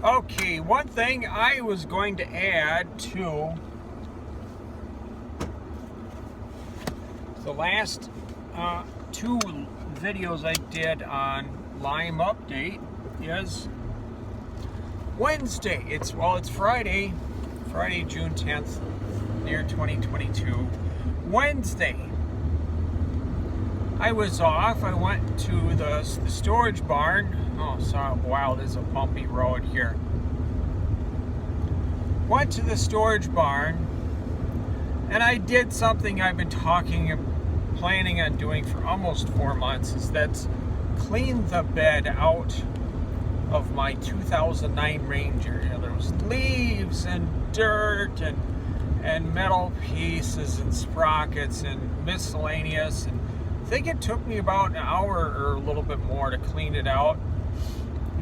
Okay, one thing I was going to add to the last two videos I did on Lime Update is Wednesday. It's Friday, June 10th, year 2022. Wednesday. I was off. I went to the storage barn. Oh, sorry, wow, there's a bumpy road here. Went to the storage barn, and I did something I've been planning on doing for almost 4 months, is that's clean the bed out of my 2009 Ranger. You know, there was leaves and dirt and metal pieces and sprockets and miscellaneous, and I think it took me about an hour or a little bit more to clean it out.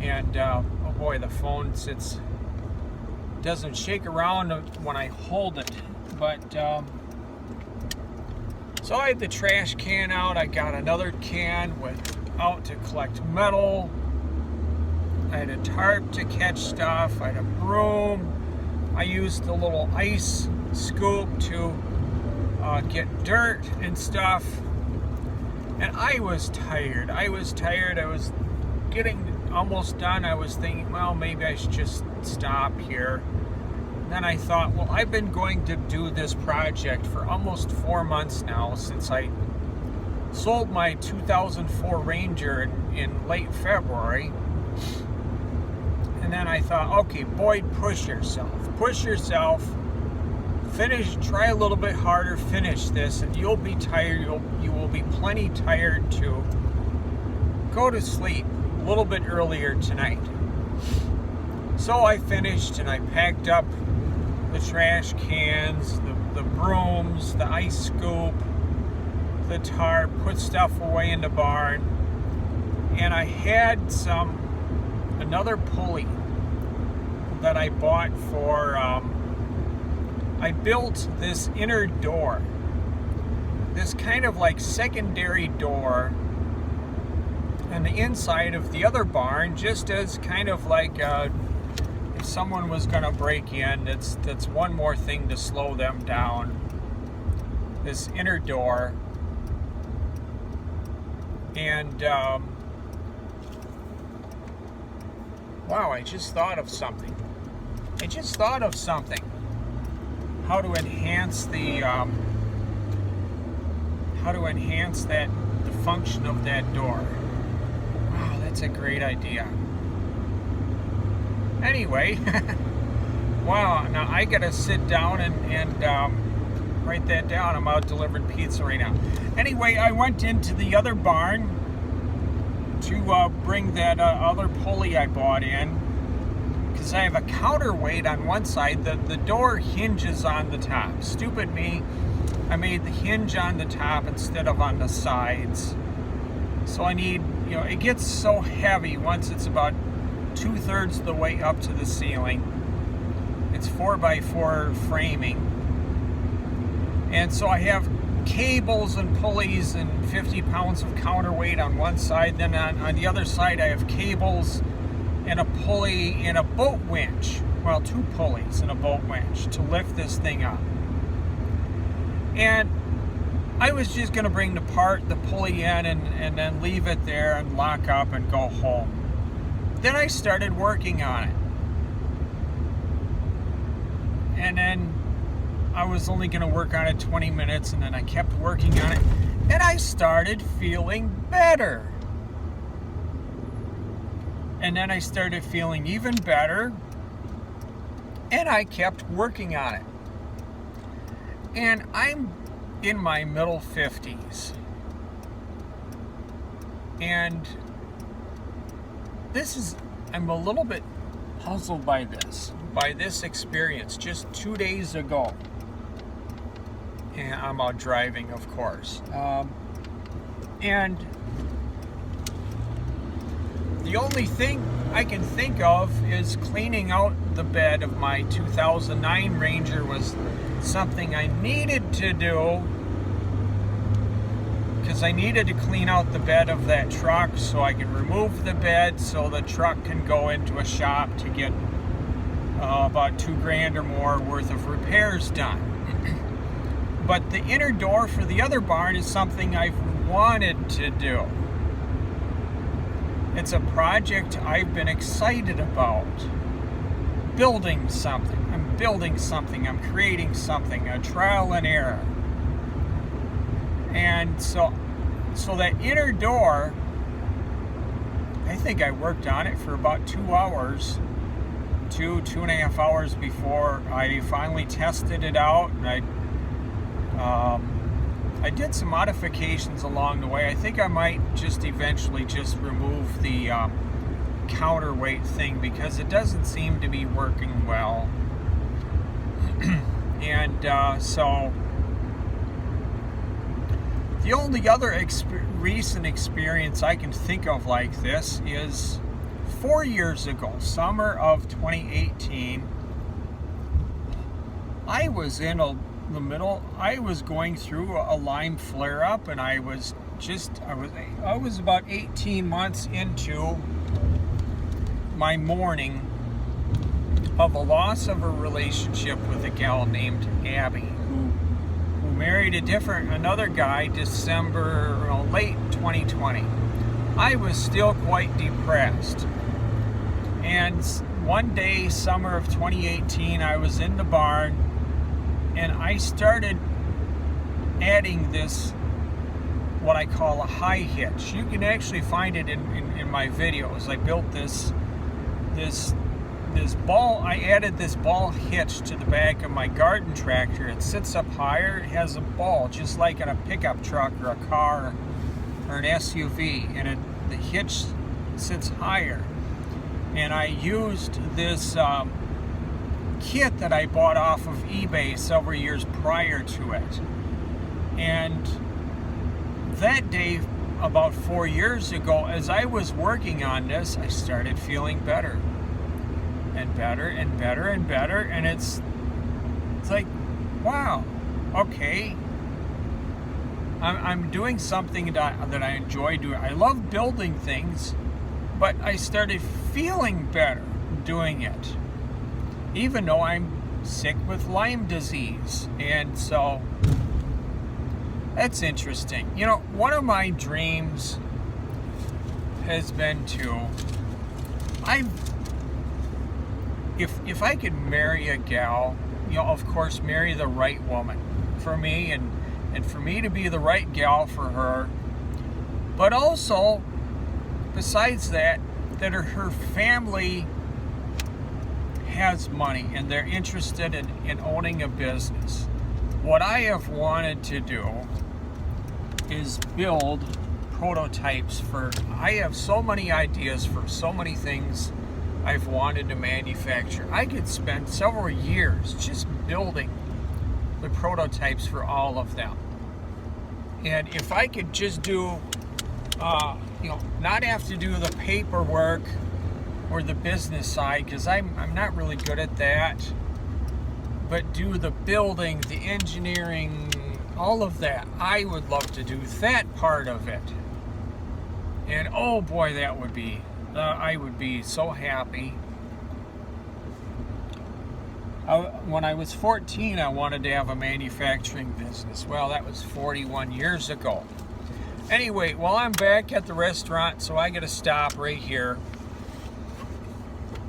And oh boy, the phone doesn't shake around when I hold it. But so I had the trash can out. I got another can out to collect metal. I had a tarp to catch stuff. I had a broom. I used the little ice scoop to get dirt and stuff. And I was tired. I was getting almost done. I was thinking, well, maybe I should just stop here. Then I thought, well, I've been going to do this project for almost 4 months now, since I sold my 2004 Ranger in late February. And then I thought, okay, Boyd, push yourself. Try a little bit harder, finish this, and you'll be tired. You will be plenty tired to go to sleep a little bit earlier tonight. So I finished, and I packed up the trash cans, the brooms, the ice scoop, the tarp, put stuff away in the barn, and I had another pulley that I bought for, I built this inner door, this kind of like secondary door on the inside of the other barn, just as kind of like if someone was going to break in, that's one more thing to slow them down. This inner door. And wow, I just thought of something. How to enhance the function of that door. Wow, that's a great idea. Anyway, wow, now I gotta sit down and write that down. I'm out delivering pizza right now. Anyway, I went into the other barn to bring that other pulley I bought in, because I have a counterweight on one side. The door hinges on the top. Stupid me, I made the hinge on the top instead of on the sides. So I need, it gets so heavy once it's about 2/3 of the way up to the ceiling. It's 4x4 framing. And so I have cables and pulleys and 50 pounds of counterweight on one side. Then on the other side I have cables and a pulley and a boat winch. Well, 2 pulleys and a boat winch to lift this thing up. And I was just going to bring the pulley in and then leave it there and lock up and go home. Then I started working on it. And then I was only going to work on it 20 minutes, and then I kept working on it, and I started feeling better. And then I started feeling even better, and I kept working on it. And I'm in my middle 50s. And I'm a little bit puzzled by this experience just 2 days ago. And I'm out driving, of course. And the only thing I can think of is cleaning out the bed of my 2009 Ranger was something I needed to do, because I needed to clean out the bed of that truck so I can remove the bed so the truck can go into a shop to get about $2,000 or more worth of repairs done. But the inner door for the other barn is something I've wanted to do. It's a project I've been excited about. Building something. I'm building something. I'm creating something. A trial and error. And so that inner door, I think I worked on it for about 2 hours, 2.5 hours before I finally tested it out. And I did some modifications along the way. I think I might just eventually just remove the counterweight thing because it doesn't seem to be working well. And so the only other recent experience I can think of like this is 4 years ago, summer of 2018. I was in the middle. I was going through a Lyme flare-up, and I was about 18 months into my mourning of a loss of a relationship with a gal named Abby, who married another guy late 2020. I was still quite depressed. And one day, summer of 2018, I was in the barn and I started adding this, what I call a high hitch. You can actually find it in my videos. I built this ball. I added this ball hitch to the back of my garden tractor. It sits up higher. It has a ball, just like in a pickup truck or a car or an SUV, and the hitch sits higher. And I used this kit that I bought off of eBay several years prior to it. And that day, about 4 years ago, as I was working on this, I started feeling better. And better and better and better. And it's like, wow, okay. I'm doing something that I enjoy doing. I love building things, but I started feeling better doing it, even though I'm sick with Lyme disease. And so that's interesting. You know, one of my dreams has been if I could marry a gal, you know, of course, marry the right woman for me, and for me to be the right gal for her. But also, besides that her family has money and they're interested in owning a business. What I have wanted to do is build prototypes I have so many ideas for so many things I've wanted to manufacture. I could spend several years just building the prototypes for all of them. And if I could just do, not have to do the paperwork or the business side, because I'm not really good at that, but do the building, the engineering, all of that. I would love to do that part of it. And oh boy, that would be, I would be so happy. When I was 14, I wanted to have a manufacturing business. Well, that was 41 years ago. Anyway, well, I'm back at the restaurant, so I got to stop right here.